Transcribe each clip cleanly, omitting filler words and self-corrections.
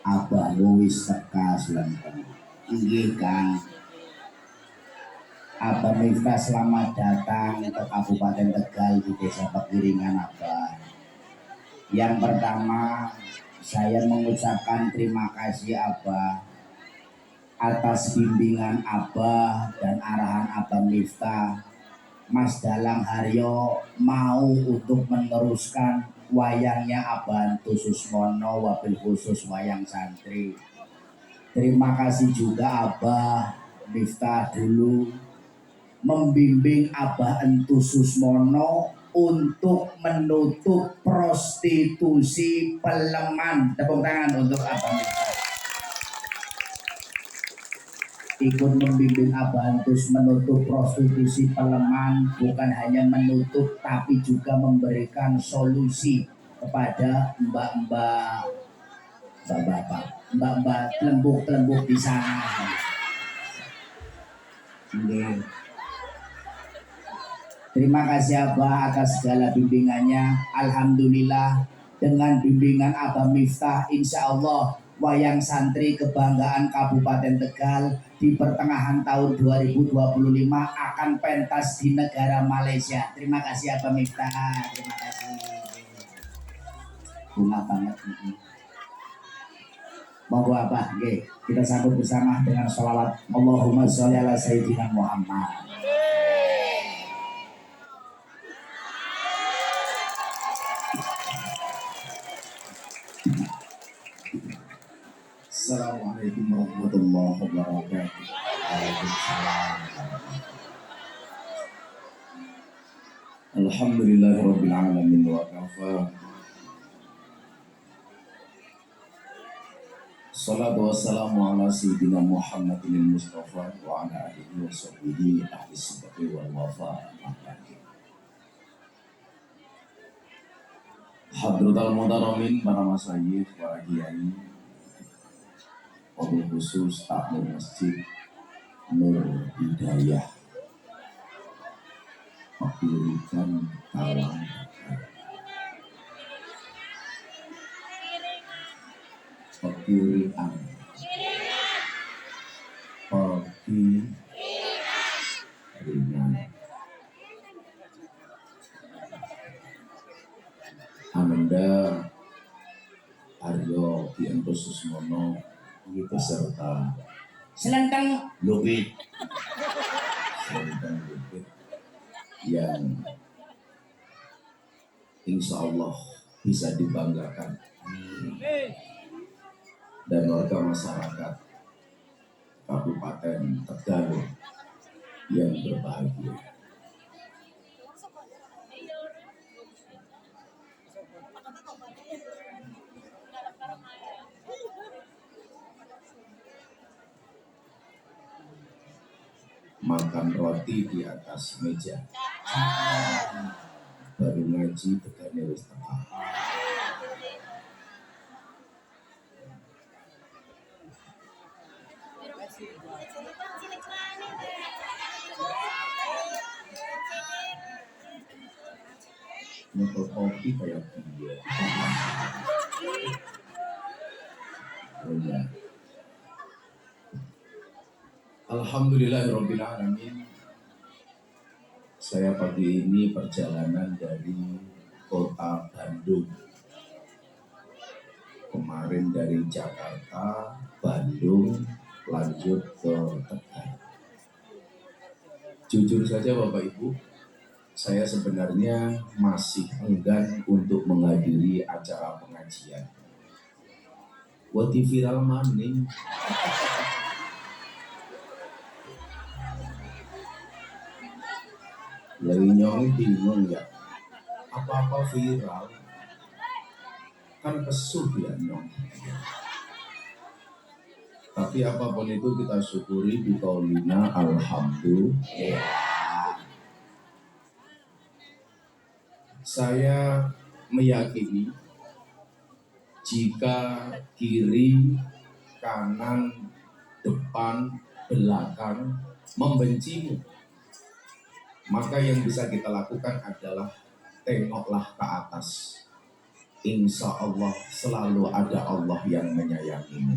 Abah Luwis teka selenteng. Inggih Kang. Abah Miftah selamat datang ke Kabupaten Tegal di Desa Pekiringan Abah. Yang pertama, saya mengucapkan terima kasih Abah atas bimbingan Abah dan arahan Abah Miftah. Mas Dalang Haryo mau untuk meneruskan wayangnya Abah Antu Susmono, wabil khusus wayang santri. Terima kasih juga Abah Miftah dulu membimbing Abah Entu Susmono untuk menutup prostitusi Peleman. Tepuk tangan untuk Abah Miftah. Ikut membimbing Abah Antus menutup prostitusi Peleman, bukan hanya menutup tapi juga memberikan solusi kepada mbak-mbak, bapak-bapak, mbak-mbak telembuk-telembuk di sana. Ini. Terima kasih Abah atas segala bimbingannya. Alhamdulillah dengan bimbingan Abah Miftah, insya Allah wayang santri kebanggaan Kabupaten Tegal di pertengahan tahun 2025 akan pentas di negara Malaysia. Terima kasih Abah Miftah. Terima kasih. Bunga banget. Monggo Abah, kita sambut bersama dengan sholawat Allahumma sholli ala Sayyidina Muhammad. Assalamualaikum warahmatullahi wabarakatuh. Waalaikumsalam. Alhamdulillahirabbil alamin wa kafa. Salatu wassalamu ala sayyidina Muhammadin Mustafa wa ala alihi wa sahbihi ahli sidqi wal wafa. Hadratul Mudarramin, para masyayikh, para kiai, wabil khusus takmir masjid Nur Hidayah Pekirikan Talang Pekirikan Ananda Aryo Pianto Susmono beserta Selentang Lubit yang insya Allah bisa dibanggakan dan warga masyarakat Kabupaten Tegal yang berbahagia. Makan roti di atas meja, baru ngaji tegaknya wis tengah. Motor kopi kayak dia. Oh ya. Alhamdulillahirabbil alamin. Saya pagi ini perjalanan dari kota Bandung. Kemarin dari Jakarta, Bandung, lanjut ke Tegal. Jujur saja Bapak Ibu, saya sebenarnya masih enggan untuk menghadiri acara pengajian. Wati viral maning. Lagi nyong bingung ya, apa-apa viral kan kesuh ya nyong. Tapi apapun itu kita syukuri di qaulina alhamdulillah. Saya meyakini jika kiri, kanan, depan, belakang membencimu, maka yang bisa kita lakukan adalah tengoklah ke atas. Insya Allah selalu ada Allah yang menyayangimu.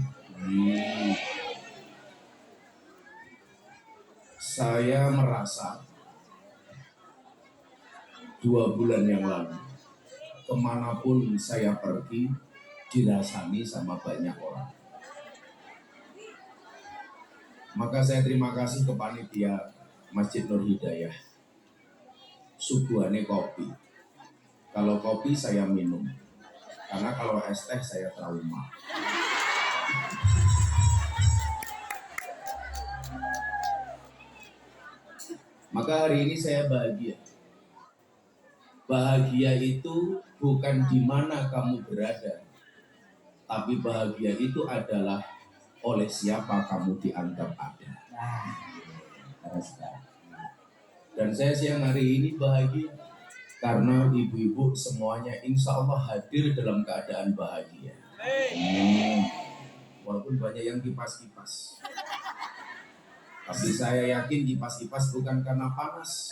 Saya merasa 2 bulan yang lalu kemanapun saya pergi dirasani sama banyak orang. Maka saya terima kasih ke panitia Masjid Nur Hidayah. Suguhannya kopi. Kalau kopi saya minum, karena kalau es teh saya trauma. Maka hari ini saya bahagia. Bahagia itu bukan di mana kamu berada, tapi bahagia itu adalah oleh siapa kamu dianggap ada. Dan saya siang hari ini bahagia karena ibu-ibu semuanya insya Allah hadir dalam keadaan bahagia. Walaupun banyak yang kipas-kipas, tapi saya yakin kipas-kipas bukan karena panas,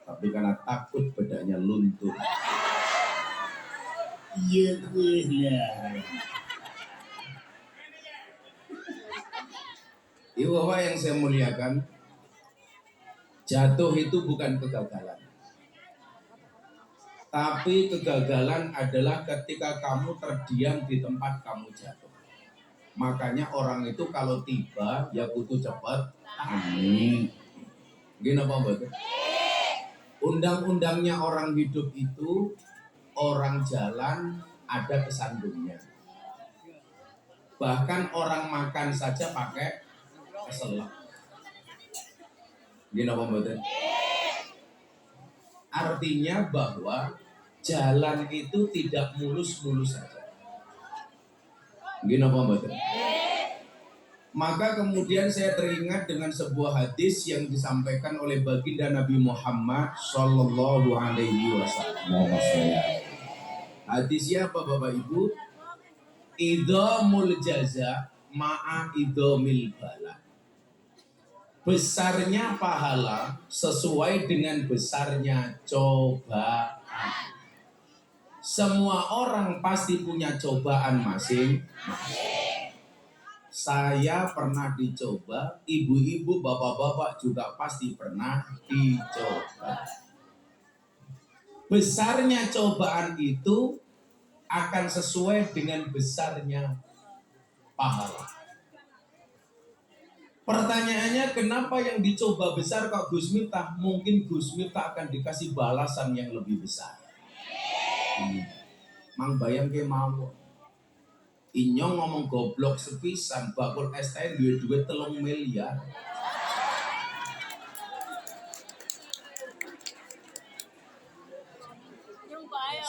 tapi karena takut bedanya luntur. Iya benar. Ibu bapak yang saya muliakan, jatuh itu bukan kegagalan, tapi kegagalan adalah ketika kamu terdiam di tempat kamu jatuh. Makanya orang itu kalau tiba ya butuh cepat. Amin. Gini apa betul? Undang-undangnya orang hidup itu, orang jalan ada kesandungnya. Bahkan orang makan saja pakai keselak. Gini apa betul? Artinya bahwa jalan itu tidak mulus-mulus saja. Gini apa betul? Maka kemudian saya teringat dengan sebuah hadis yang disampaikan oleh baginda Nabi Muhammad Sallallahu Alaihi Wasallam. Hadisnya apa Bapak Ibu? Idhamul jaza ma'a idhamil bala. Besarnya pahala sesuai dengan besarnya cobaan. Semua orang pasti punya cobaan masing-masing. Saya pernah dicoba, ibu-ibu, bapak-bapak juga pasti pernah dicoba. Besarnya cobaan itu akan sesuai dengan besarnya pahala. Pertanyaannya, kenapa yang dicoba besar kok Gus Miftah? Mungkin Gus Miftah akan dikasih balasan yang lebih besar. Mang bayang ke mau. Inyong ngomong goblok sepisan, bakul STN duit 3 miliar.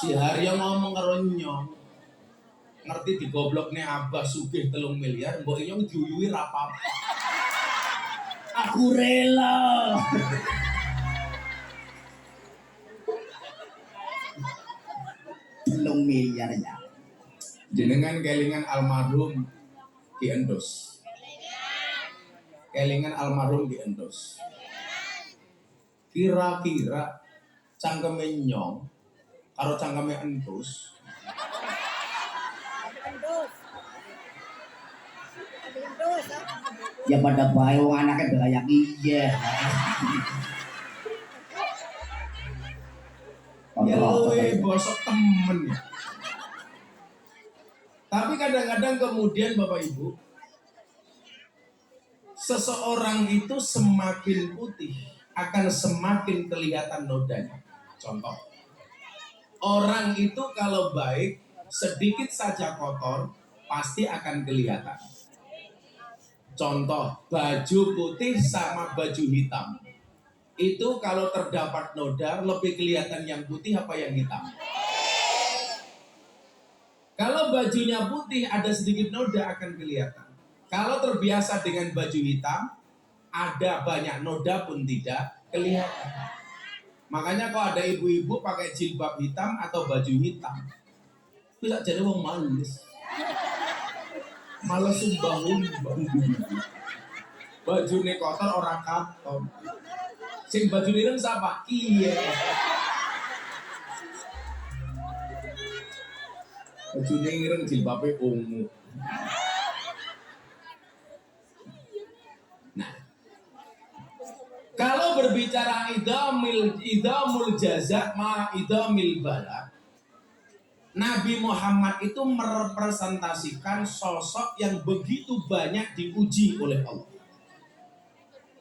Si Haryo ngomong karo Nyong, ngerti di gobloknya Abah sugih 3 miliar, mbok Inyong diuyuhi ra apa-apa. Aku rela. Telung miliar ya. Jenengan kelingan almarhum Ki Endos. Kelingan almarhum Ki Endos. Kira-kira cangkeme Nyong karo cangkeme Endos Ya pada bae wong anake berkayak iya. ya luwe bosok temen ya. Tapi kadang-kadang kemudian Bapak Ibu, seseorang itu semakin putih akan semakin kelihatan nodanya. Contoh, orang itu kalau baik sedikit saja kotor pasti akan kelihatan. Contoh, baju putih sama baju hitam itu kalau terdapat noda lebih kelihatan yang putih apa yang hitam? Kalau bajunya putih ada sedikit noda akan kelihatan. Kalau terbiasa dengan baju hitam, ada banyak noda pun tidak kelihatan. Makanya kalau ada ibu-ibu pakai jilbab hitam atau baju hitam, bisa jadi wong manis. Malah sumbang-umbang. Bajune kotor orang katon. Sing baju ireng siapa? Iya. Bajune ireng jilbabe ungu. Nah, kalau berbicara idamul jaza ma idamil bala, Nabi Muhammad itu merepresentasikan sosok yang begitu banyak diuji oleh Allah.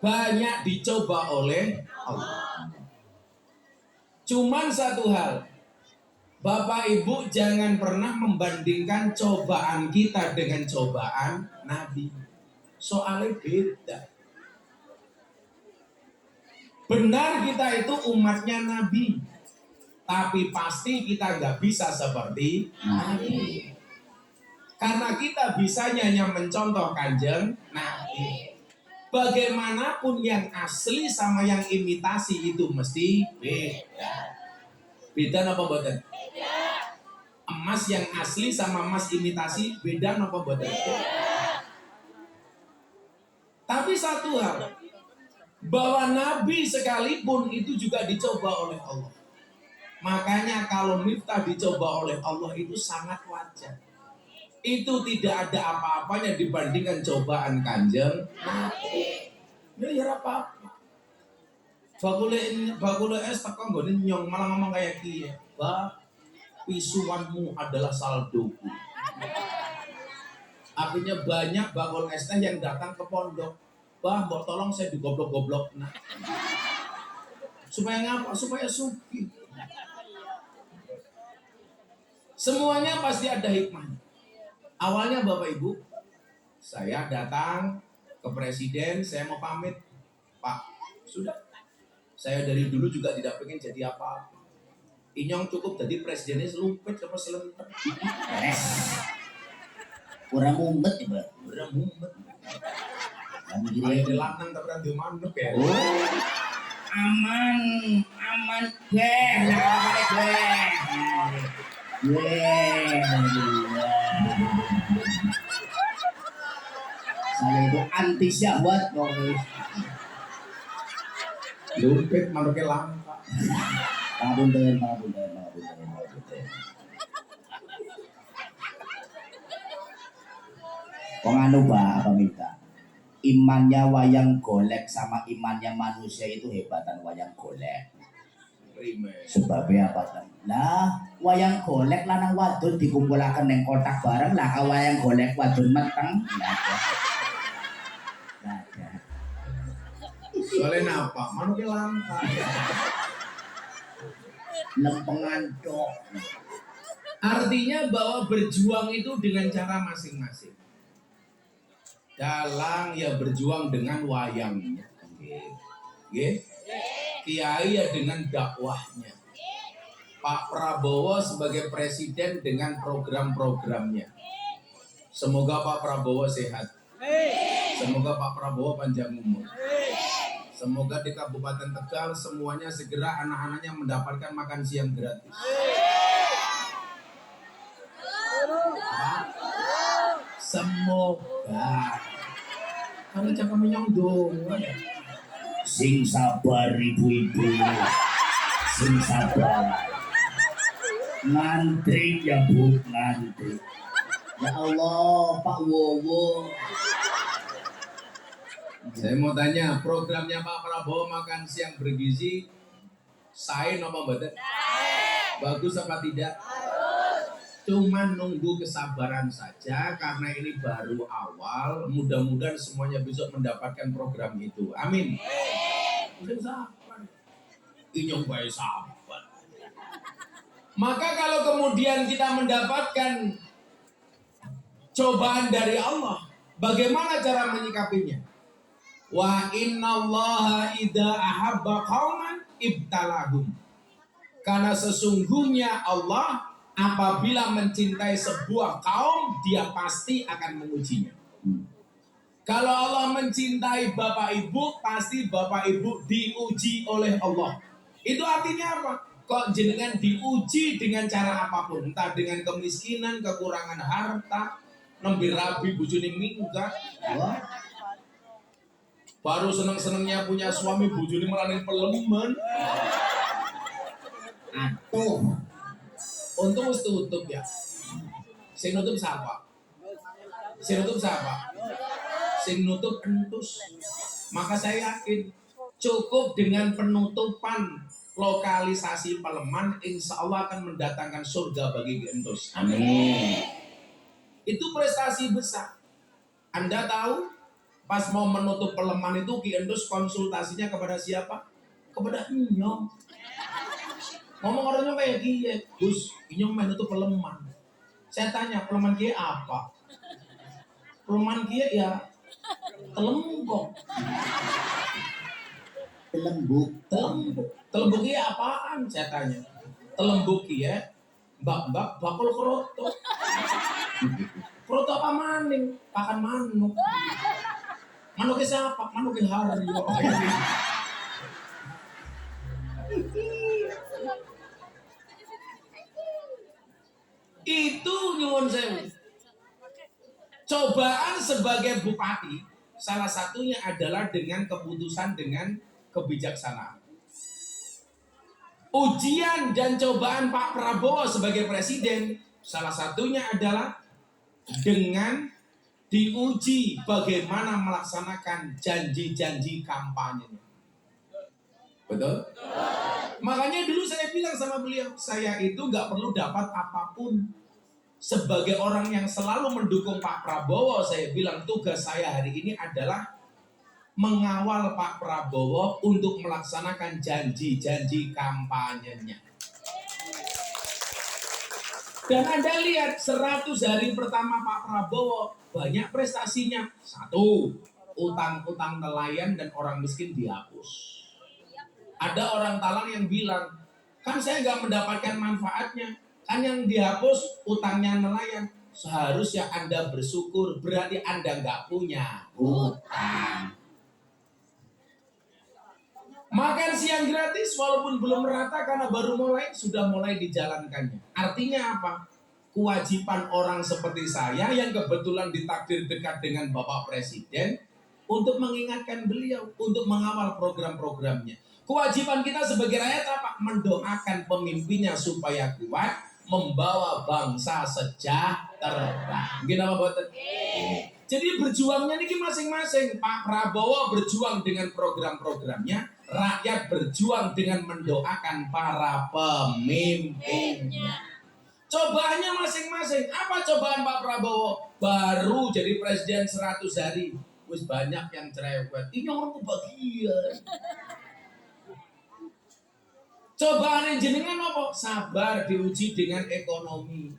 Banyak dicoba oleh Allah. Cuman satu hal, Bapak Ibu jangan pernah membandingkan cobaan kita dengan cobaan Nabi. Soalnya beda. Benar kita itu umatnya Nabi, tapi pasti kita nggak bisa seperti Nabi. Karena kita bisanya hanya mencontoh Kanjeng Nabi. Bagaimanapun yang asli sama yang imitasi itu mesti beda. Beda apa boten? Emas yang asli sama emas imitasi beda apa boten? Tapi satu hal, bahwa Nabi sekalipun itu juga dicoba oleh Allah. Makanya kalau Miftah dicoba oleh Allah itu sangat wajar. Itu tidak ada apa-apanya dibandingkan cobaan Kanjeng Nabi. Ya apa-apa. Bakule es teko nggone nyong malah ngomong kayak kiye. Bah, pisuanmu adalah saldoku. Akhirnya banyak bakul esnya yang datang ke pondok. Bah, mbok tolong saya digoblok-goblok. Nah. Supaya ngapa? Supaya suki. Semuanya pasti ada hikmahnya. Awalnya Bapak Ibu, saya datang ke presiden, saya mau pamit. Pak, sudah. Saya dari dulu juga tidak pengen jadi apa-apa. Inyong cukup jadi presidennya selumpet sama selentek. Kurang mumet ya, Mbak. Kurang mumet. Ayo dilatang tapi randu manuk ya. Oh, aman beh, saya itu anti syahwat kok. Lumpet manuknya langka. Pangapunten. Kok anu Pak, apa minta? Imannya wayang golek sama imannya manusia itu hebatan wayang golek. Sebabnya apa kan? Lah, wayang golek lanang wadon dikumpulaken neng kotak bareng lah, wayang golek wadon meteng. Nah, soalnya apa? Manuknya langka. Lempengan dok. Artinya bahwa berjuang itu dengan cara masing-masing. Dalang ya berjuang dengan wayangnya, Kiai ya dengan dakwahnya, Pak Prabowo sebagai presiden dengan program-programnya. Semoga Pak Prabowo sehat, semoga Pak Prabowo panjang umur, semoga di Kabupaten Tegal semuanya segera anak-anaknya mendapatkan makan siang gratis. Semoga karena cakap menyong dong. Sing sabar ibu-ibu, sing sabar. Ngantri ya Bu, ngantri. Ya Allah, Pak Wowo. Saya mau tanya, programnya Pak Prabowo makan siang bergizi, saya nomor badan. Bagus apa tidak? Cuman nunggu kesabaran saja karena ini baru awal. Mudah-mudahan semuanya besok mendapatkan program itu. Amin. Udah sabar. Inyong baik sabar. Maka kalau kemudian kita mendapatkan cobaan dari Allah, bagaimana cara menyikapinya? Wa innallaha idza ahabba qauman ibtalahum. Karena sesungguhnya Allah apabila mencintai sebuah kaum, dia pasti akan mengujinya. Kalau Allah mencintai Bapak Ibu, pasti Bapak Ibu diuji oleh Allah. Itu artinya apa? Kok jenengan diuji dengan cara apapun, entah dengan kemiskinan, kekurangan harta, nembe rabi bojone minggat. Baru seneng-senengnya punya suami, bojone malah ning pelemen. Atuh. Untung wis tutup ya. Sing nutup siapa? Sing nutup siapa? Sing nutup entus. Maka saya yakin cukup dengan penutupan lokalisasi Peleman, insya Allah akan mendatangkan surga bagi Ki Entus. Amin. Itu prestasi besar. Anda tahu, pas mau menutup Peleman itu Ki Entus konsultasinya kepada siapa? Kepada Inyong. Ngomong orangnya kayak gini, Gus, Inyong main nutup Peleman. Saya tanya, Peleman kia apa? Peleman kia ya telembok. Lembuk. Telembuk kia apaan? Saya tanya. Telembuk kia, mbak bakul kroto. Kroto apa maning? Pakan manuk. Manuknya siapa? Manuknya Haryo. Itu nyuwun sewu. Cobaan sebagai bupati salah satunya adalah dengan keputusan dengan kebijaksanaan. Ujian dan cobaan Pak Prabowo sebagai presiden salah satunya adalah dengan diuji bagaimana melaksanakan janji-janji kampanye. Betul? Makanya dulu saya bilang sama beliau, saya itu nggak perlu dapat apapun. Sebagai orang yang selalu mendukung Pak Prabowo, saya bilang tugas saya hari ini adalah mengawal Pak Prabowo untuk melaksanakan janji-janji kampanyenya. Dan Anda lihat 100 hari pertama Pak Prabowo banyak prestasinya. 1, utang-utang nelayan dan orang miskin dihapus. Ada orang Talang yang bilang, kan saya nggak mendapatkan manfaatnya. Kan yang dihapus utangnya nelayan. Seharusnya Anda bersyukur, berarti Anda nggak punya utang. Makan siang gratis walaupun belum merata karena baru mulai, sudah mulai dijalankannya. Artinya apa? Kewajiban orang seperti saya yang kebetulan ditakdir dekat dengan Bapak Presiden untuk mengingatkan beliau, untuk mengawal program-programnya. Kewajiban kita sebagai rakyat apa? Mendoakan pemimpinnya supaya kuat, membawa bangsa sejahtera. Gini apa buatan? Jadi berjuangnya ini masing-masing. Pak Prabowo berjuang dengan program-programnya, rakyat berjuang dengan mendoakan para pemimpinnya. Cobaannya masing-masing. Apa cobaan Pak Prabowo? Baru jadi presiden 100 hari. Wis banyak yang cerewet. Ini orang kebagian. Cobaan jenengan apa? Sabar, diuji dengan ekonomi,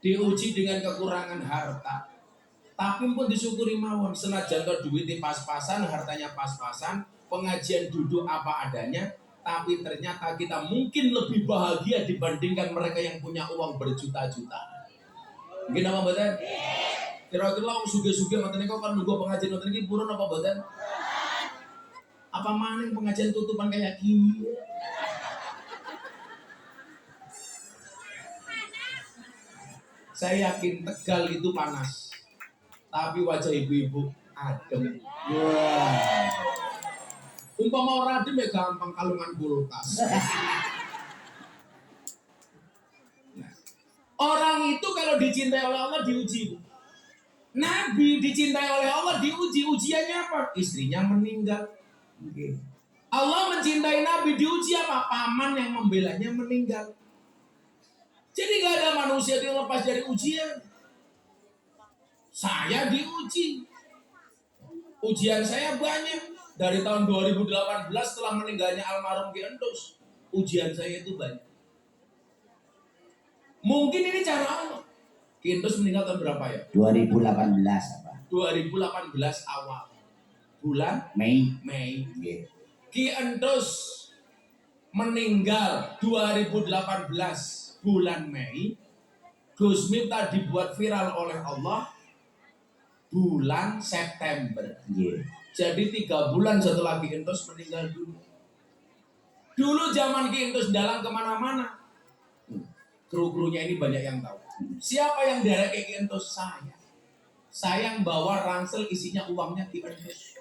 diuji dengan kekurangan harta. Tapi pun disyukuri mawon, senajan to duitnya pas-pasan, hartanya pas-pasan, pengajian duduk apa adanya, tapi ternyata kita mungkin lebih bahagia dibandingkan mereka yang punya uang berjuta-juta. Mungkin apa mboten? Kira-kira wong sugih-sugih ngoten niku kan nunggu pengajian ngoten iki purun apa mboten? Apa maning pengajian tutupan kayak gini? Saya yakin Tegal itu panas, tapi wajah ibu-ibu adem. Wah. Umpama ora adem ya gampang kalungan kulkas. Nah, orang itu kalau dicintai oleh Allah diuji. Nabi dicintai oleh Allah diuji. Ujiannya apa? Istrinya meninggal. Allah mencintai Nabi diuji apa? Paman yang membelanya meninggal. Jadi gak ada manusia yang lepas dari ujian. Saya diuji. Ujian saya banyak. Dari tahun 2018 setelah meninggalnya almarhum Ki Entus. Ujian saya itu banyak. Mungkin ini cara Allah. Ki Entus meninggal tahun berapa ya? 2018 apa? 2018 awal. Bulan Mei. Ki Entus meninggal 2018 bulan Mei. Gus Miftah dibuat viral oleh Allah bulan September. Jadi 3 bulan setelah Ki Entus meninggal dulu. Dulu zaman Ki Entus dalang kemana-mana. Kru-krunya ini banyak yang tahu. Siapa yang derek Ki Entus? Saya yang bawa ransel isinya uangnya Ki Entus.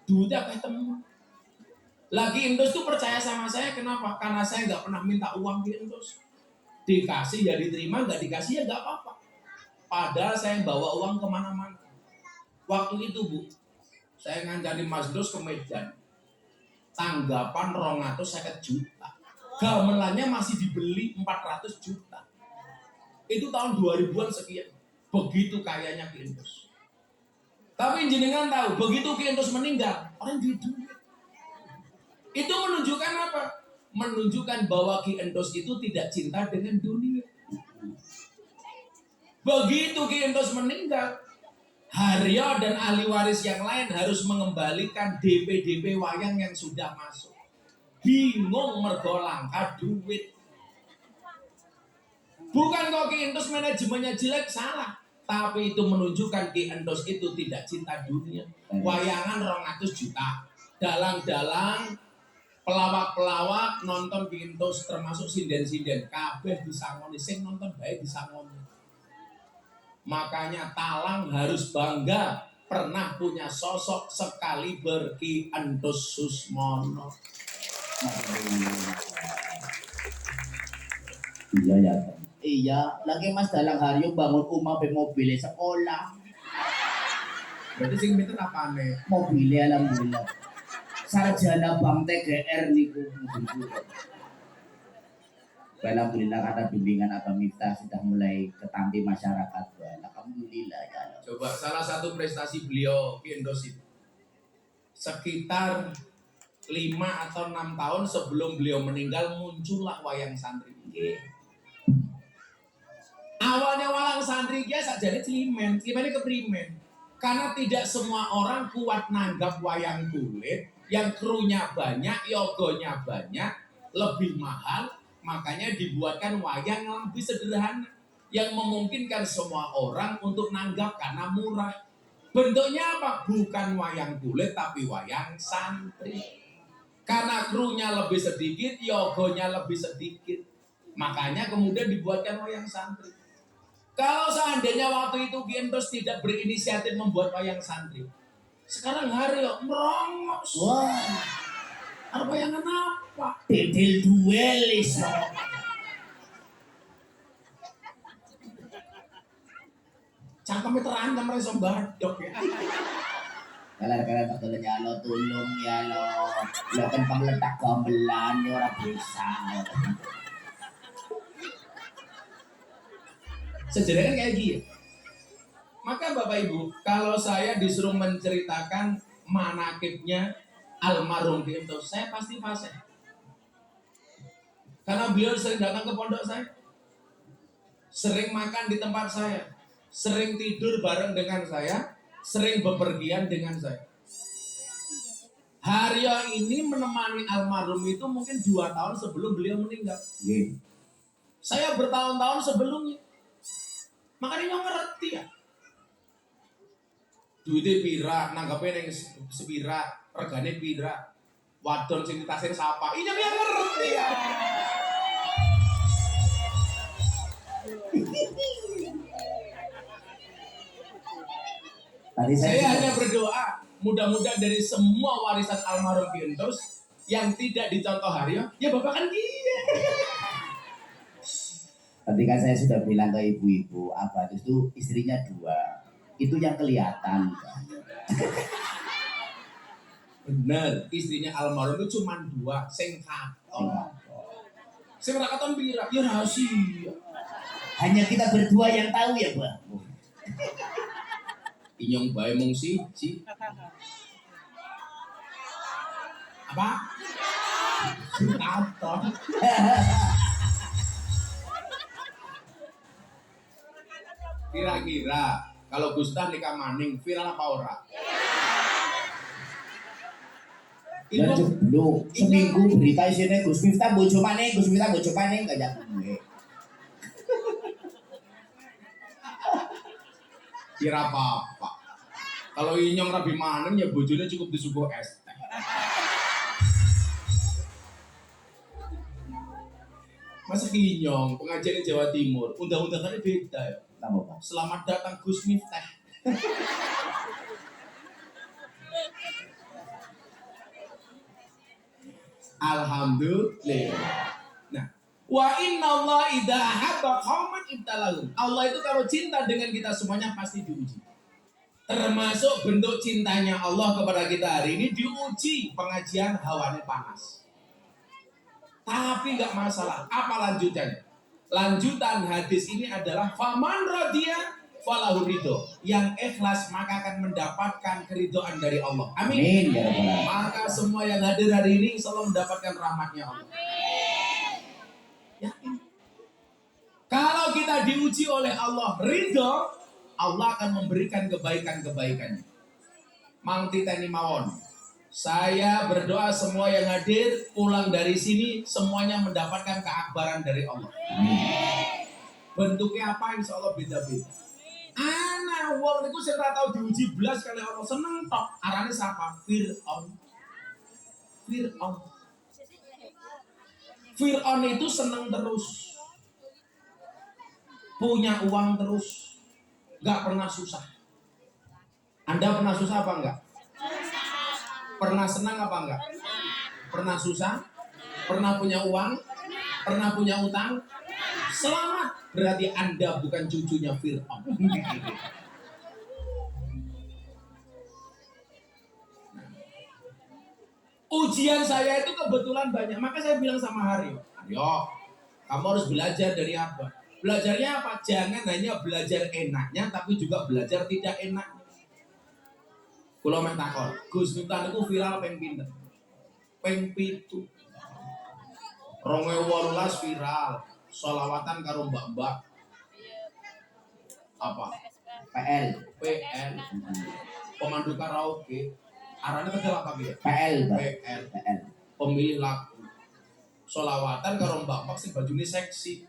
Duitnya ketemu. Lagi Entus tuh percaya sama saya, kenapa? Karena saya nggak pernah minta uang Ki Entus. Dikasih ya diterima, nggak dikasih ya nggak apa-apa. Padahal saya bawa uang kemana-mana. Waktu itu Bu, saya ngancani Mas Dos ke Medan. Tanggapan 250 juta. Gamelannya masih dibeli 400 juta. Itu tahun 2000-an sekian. Begitu kayanya Ki Endos. Tapi jenengan tahu, begitu Ki Endos meninggal, orang duit. Itu menunjukkan apa? Menunjukkan bahwa Ki Endos itu tidak cinta dengan dunia. Begitu Ki Endos meninggal, Haryo dan ahli waris yang lain harus mengembalikan DP-DP wayang yang sudah masuk. Bingung mergo langka duit. Bukan kok Ki Endos manajemennya jelek, salah. Tapi itu menunjukkan Ki Endos itu tidak cinta dunia. Wayangan 200 juta. Dalang-dalang, pelawak-pelawak nonton Ki Endos termasuk sinden-sinden. Kabeh disangoni, sing nonton baik disangoni. Makanya Talang harus bangga pernah punya sosok sekaliber Ki Endos Susmono. Iya ya. Iya, lagi Mas Dalang Haryo bangun rumah be mobil sekolah. Berarti sing pinter apane? Mobilnya alhamdulillah. Sarjana Bank TGR niku. Alhamdulillah karena bimbingan Abang Miftah sudah mulai ketampi masyarakat. Alhamdulillah ya Allah. Coba salah satu prestasi beliau Ki Endos itu sekitar 5 atau 6 tahun sebelum beliau meninggal muncullah wayang santri. Awalnya wayang santri dia sakjane cilimen keprimen. Karena tidak semua orang kuat nanggap wayang kulit yang krunya banyak, yogonya banyak, lebih mahal, makanya dibuatkan wayang yang lebih sederhana yang memungkinkan semua orang untuk nanggap karena murah. Bentuknya apa? Bukan wayang kulit tapi wayang santri. Karena krunya lebih sedikit, yogonya lebih sedikit. Makanya kemudian dibuatkan wayang santri. Kalau seandainya waktu itu Ki Endos tidak berinisiatif membuat wayang santri, sekarang Haryo merongos. Wah, Ada wayangan apa? titil duelis. Cangkemnya terancam reso badok ya. Kalau tak tolong ya lo tulung ya lo kan pangletak gamelan ya ora bisa. Sejarahnya kayak gini. Maka Bapak Ibu, kalau saya disuruh menceritakan manakibnya almarhum Ki Endos, saya pasti fasih. Karena beliau sering datang ke pondok saya, sering makan di tempat saya, sering tidur bareng dengan saya, sering bepergian dengan saya. Haryo ini menemani almarhum itu mungkin 2 tahun sebelum beliau meninggal. Saya bertahun-tahun sebelumnya. Makanya ngerti ya. Duitnya pira, nanggapnya yang sepira, regane pira. Wadon sing ditasin sapa. Ini yang ngerti ya. Tadi Saya hanya berdoa, mudah-mudahan dari semua warisan almarhum Ki Endos yang tidak dicontoh Haryo, ya Bapak kan dia. Tadi kan saya sudah bilang ke ibu-ibu, apa itu istrinya 2. Itu yang kelihatan. Bener, istrinya almarhum itu cuma 2, sing katon. Sing ora katon pira? Ya rahasia. Hanya kita berdua yang tahu ya, Pak. Inyong bae mung siji. Apa? Katon. Kira-kira kalau Gustaf nikah maning viral apa ora? Dan jomblo seminggu berita isinya Gus Miftah bojo maneh enggak jago gue. Kira apa-apa. Kalau inyong rabi maning ya bojone cukup disuguh es teh. Masa inyong pengajian di Jawa Timur, undang-undangannya beda ya. Apa, Pak? Selamat datang Gus Miftah. Alhamdulillah. Nah, Wa inna Allah idza ahabba qauman ibtalahum. Allah itu kalau cinta dengan kita semuanya pasti diuji. Termasuk bentuk cintanya Allah kepada kita hari ini diuji pengajian hawanya panas. Tapi nggak masalah. Apa lanjutannya? Lanjutan hadis ini adalah faman radiya falahu ridho. Yang ikhlas maka akan mendapatkan keridhaan dari Allah. Amin. Amin ya rabbal alamin. Maka semua yang hadir hari ini selalu mendapatkan rahmatnya Allah. Yakin. Kalau kita diuji oleh Allah ridho, Allah akan memberikan kebaikan-kebaikannya. Mang titeni mawon. Saya berdoa semua yang hadir pulang dari sini semuanya mendapatkan keakbaran dari Allah. Bentuknya apa insya Allah beda-beda. Anak wong niku sing ora tau diuji blas kali Allah seneng tok. Arane sapa? Fir'aun. Fir'aun. Fir'aun itu seneng terus. Punya uang terus. Gak pernah susah. Anda pernah susah apa enggak? Pernah senang apa enggak? Pernah susah? Pernah punya uang? Pernah punya utang? Selamat. Berarti Anda bukan cucunya Fir'aun. Ujian saya itu kebetulan banyak. Maka saya bilang sama Haryo, Haryo, kamu harus belajar dari apa? Belajarnya apa? Jangan hanya belajar enaknya, tapi juga belajar tidak enaknya. Kalau main takon, Gus Miftah itu viral peng pinter, peng pitu, 2018 viral, sholawatan karo mbak-mbak, apa? PL. PL, pemandu karaoke, arahnya tegal apa gitu? PL, Pak. PL, PL. pemilih lagu, sholawatan karo mbak-mbak sih bajunya seksi,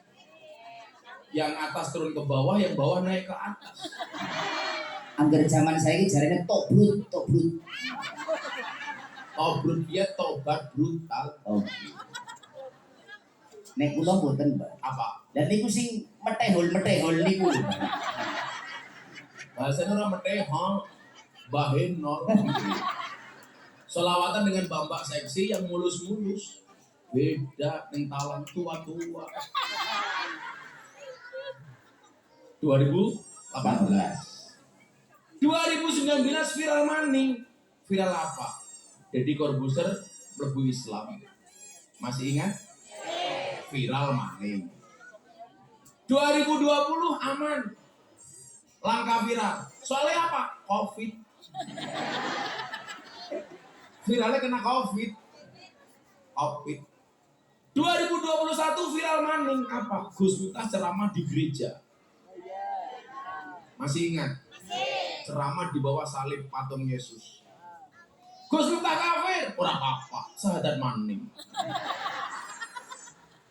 yang atas turun ke bawah, yang bawah naik ke atas. Angger zaman saya ini jarane tok brut, tok brut. Tobrut dia tobat brutal. Oh. Nek kula mboten, Mbak. Apa? Dan niku sing metehol niku. Bahasanya orang metehol, bahin nol. Solawatan dengan bambak seksi yang mulus-mulus. Beda entalan tua-tua. 2018. 2019 viral maning. Viral apa? Deddy Corbuzier mlebu Islam. Masih ingat? Viral maning. 2020 aman. Langkah viral. Soalnya apa? Covid. Viralnya kena Covid. Covid. 2021 viral maning apa? Gus Miftah ceramah di gereja. Masih ingat? Ceramah di bawah salib patung Yesus. Gus Miftah kafir, ora apa-apa, sahadat maning.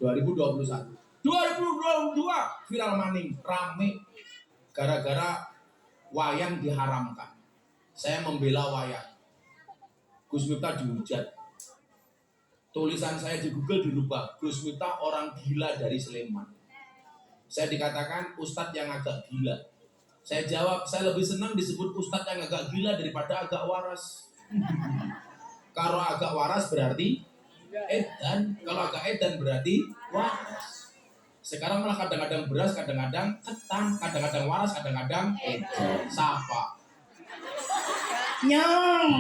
2021. 2022 viral maning, rame gara-gara wayang diharamkan. Saya membela wayang. Gus Miftah dihujat. Tulisan saya di Google dirubah, Gus Miftah orang gila dari Sleman. Saya dikatakan ustadz yang agak gila. Saya jawab, saya lebih senang disebut ustadz yang agak gila daripada agak waras. Kalau agak waras berarti edan, kalau agak edan berarti waras. Sekarang malah kadang-kadang beras, kadang-kadang ketan, kadang-kadang waras, kadang-kadang edan. Sapa? Nyong.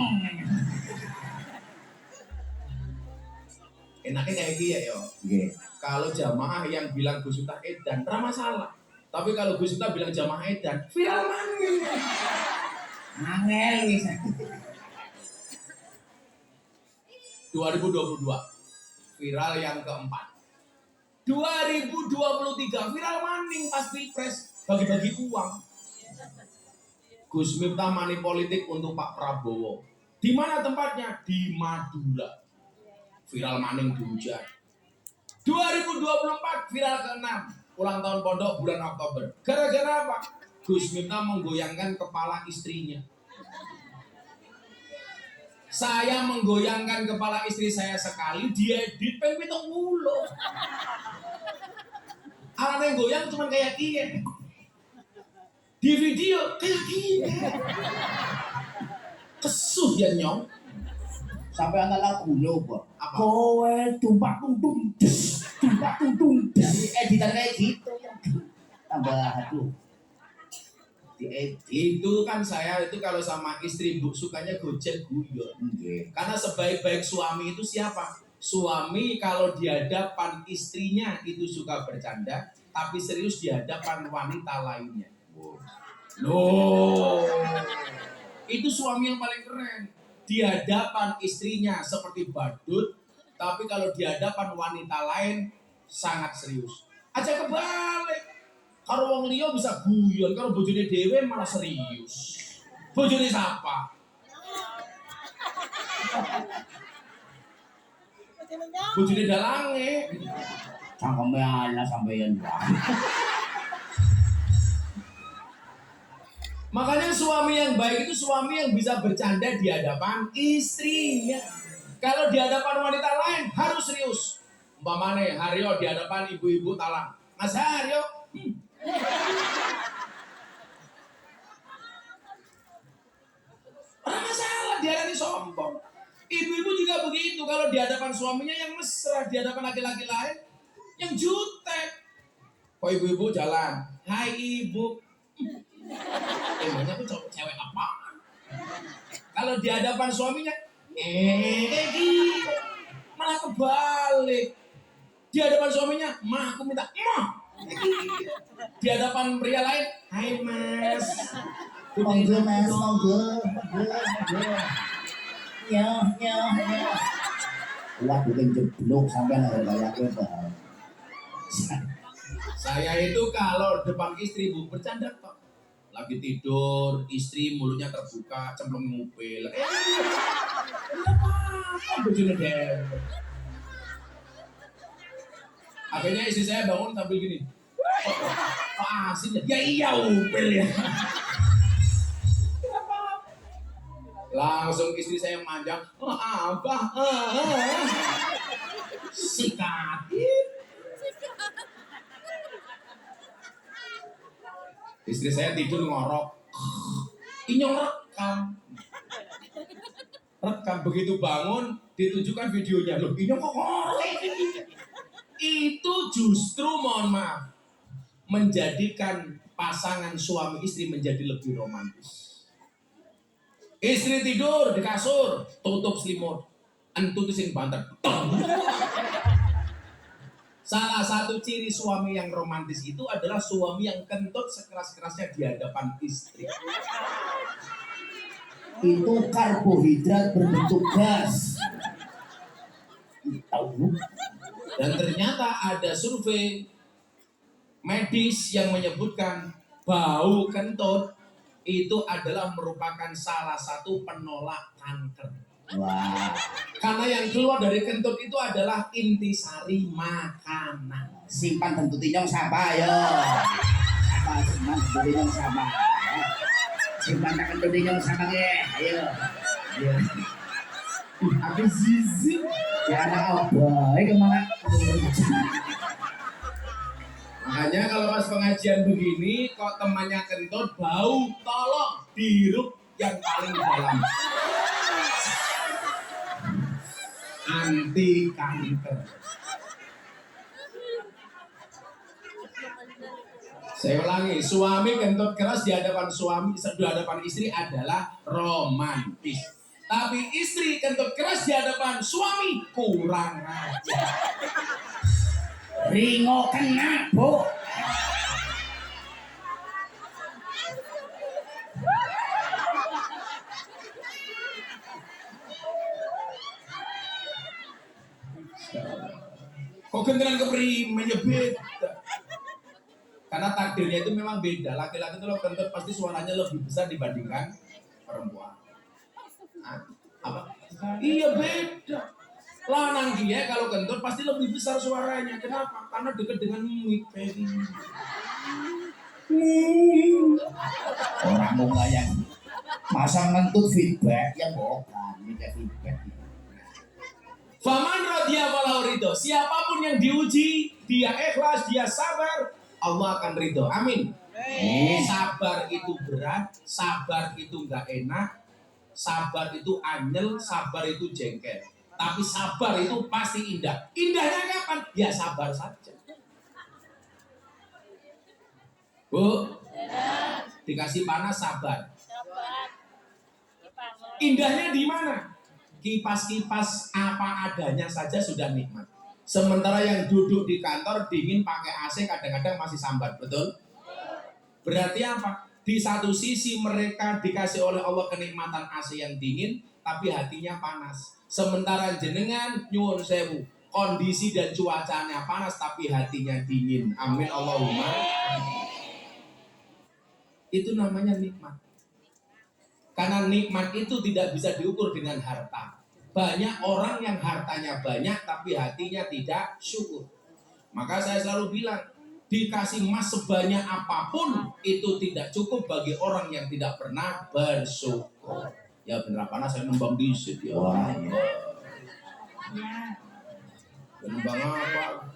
Enaknya kayak gini ya, yo. Nggih. Kalau jamaah yang bilang Gus Miftah edan, ora masalah. Tapi kalau Gus Miftah bilang jamaah edan, viral maning. Angel wis. 2022 viral yang keempat. 2023 viral maning pas pilpres bagi-bagi uang. Gus Miftah money politik untuk Pak Prabowo. Di mana tempatnya? Di Madura. Viral maning dihujat. 2024 viral ke-6. Ulang tahun pondok bulan Oktober. Gara-gara apa? Gus Miftah menggoyangkan kepala istrinya. Saya menggoyangkan kepala istri saya sekali, diedit peng 70. Arane goyang cuma kayak gini. Di video kayak gini. Kesuh ya nyong. Sampai ana lagune, Pak. Apa? Kowe tumpak tung des, tumpak tung des. Editan kayak gitu. Tambah aduh. Itu kan saya itu kalau sama istri Bu sukanya gojek guyon. Karena sebaik-baik suami itu siapa? Suami kalau di hadapan istrinya itu suka bercanda, tapi serius di hadapan wanita lainnya. Loh, itu suami yang paling keren. Di hadapan istrinya seperti badut, tapi kalau di hadapan wanita lain sangat serius. Aja kebalik. Kalau wong liya bisa guyon, kalau bojone dhewe malah serius. Bojone siapa? Bojone dalange. Cangkeme ala sampeyan. Makanya suami yang baik itu suami yang bisa bercanda di hadapan istrinya. Kalau di hadapan wanita lain harus serius. Umpamane Haryo di hadapan ibu-ibu talang. Mas Haryo, orang masalah diarani sombong. Ibu-ibu juga begitu kalau di hadapan suaminya yang mesra, di hadapan laki-laki lain yang jutek. Kok ibu-ibu jalan, hai ibu. Emangnya aku cewek apaan? Kalau di hadapan suaminya, gitu. Malah kebalik. Di hadapan suaminya, ma aku minta, ma. Di hadapan pria lain, hai mas. Monggo mas, monggo. Ya. Wah, bikin jeblok sampai gaya kita. Saya itu kalau depan istri Bu bercanda kok. Lagi tidur, istri mulutnya terbuka, cemplung ngupil. Kenapa? Bojone dewe. Akhirnya istri saya bangun sambil gini. Kok asin ya? Ya iya upil ya. Langsung istri saya manjang. Apa? Sikatin. Istri saya tidur ngorok. Inyong rekam begitu bangun ditunjukkan videonya. Loh inyong kok ngorok? Itu justru mohon maaf menjadikan pasangan suami istri menjadi lebih romantis. Istri tidur di kasur, tutup selimut, entut sing banter. Salah satu ciri suami yang romantis itu adalah suami yang kentut sekeras-kerasnya di hadapan istri. Itu karbohidrat berbentuk gas. Tahu? Dan ternyata ada survei medis yang menyebutkan bau kentut itu adalah merupakan salah satu penolak kanker. Wah. Karena yang keluar dari kentut itu adalah intisari makanan. Simpan kentut inyong siapa yo? Simpan kentut inyong siapa? Simpan kentut inyong siapa ke? Ayo. Apa zizi? Jangan apa? Kemana? Makanya kalau pas pengajian begini, kok temannya kentut bau, tolong dihirup yang paling dalam. Anti kanker. Saya ulangi, suami kentut keras di hadapan istri adalah romantis. Tapi istri kentut keras di hadapan suami kurang ajar. Ringo kena, Bu. Kok gentenan keprimennya beda? Karena takdirnya itu memang beda. Laki-laki itu kalau kentut pasti suaranya lebih besar dibandingkan perempuan. Nah, apa? Iya beda. Lanang dia kalau kentut pasti lebih besar suaranya. Kenapa? Karena dekat dengan mic. Orang mau ngayang. Masa ngentut feedback ya bukan, ini kayak feedback. Faman radhiya falahu ridho. Siapapun yang diuji, dia ikhlas, dia sabar, Allah akan ridho. Amin. Sabar itu berat, sabar itu nggak enak, sabar itu anyel, sabar itu jengkel. Tapi sabar itu pasti indah. Indahnya kapan? Ya sabar saja. Bu, dikasih panas sabar. Indahnya di mana? Kipas-kipas apa adanya saja sudah nikmat. Sementara yang duduk di kantor dingin pakai AC kadang-kadang masih sambat, betul? Berarti apa? Di satu sisi mereka dikasih oleh Allah kenikmatan AC yang dingin, tapi hatinya panas. Sementara jenengan nyuwun sewu, kondisi dan cuacanya panas tapi hatinya dingin. Amin Allahumma. Itu namanya nikmat. Karena nikmat itu tidak bisa diukur dengan harta. Banyak orang yang hartanya banyak tapi hatinya tidak syukur. Maka saya selalu bilang, dikasih emas sebanyak apapun itu tidak cukup bagi orang yang tidak pernah bersyukur. Ya bener apa saya nembang disit ya. Wah, iya. Nembang apa?